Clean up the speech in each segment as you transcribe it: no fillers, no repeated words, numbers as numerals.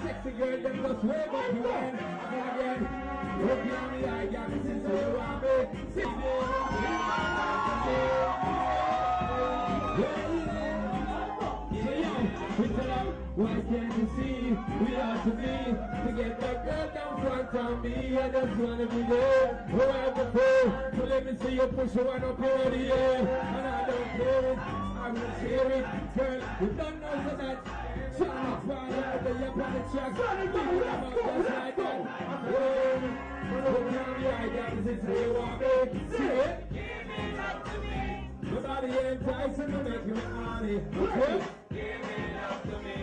Sexy girl, them just wave up your hand again. Look me on the eye, got me since you want me. See me, why can't you see we ought to be to get that girl down front of me? I just wanna be there, whoever before. So let me see you push one up here in the air, and I don't care it, I will share it, girl. You don't know so that. Trying to find out that you're on the track. Trying to do it about just like that. Look down the eye, guys, it's who you want me. See it? Give it up to me. Nobody enticing to make me money. Okay? Give it up to me.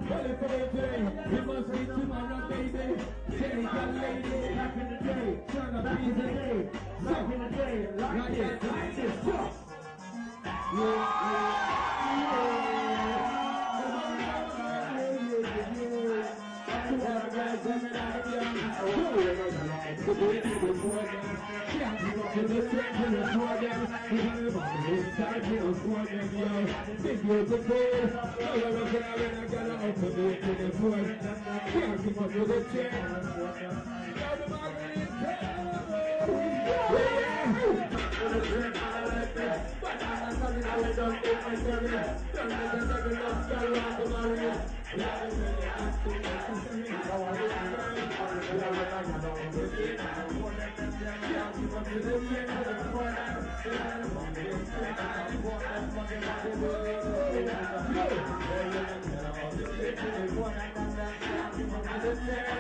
Well, if it ain't today, it must be tomorrow, baby. Say that lady, back in the day. Trying to be the day. Back in the day. Like this. Yeah.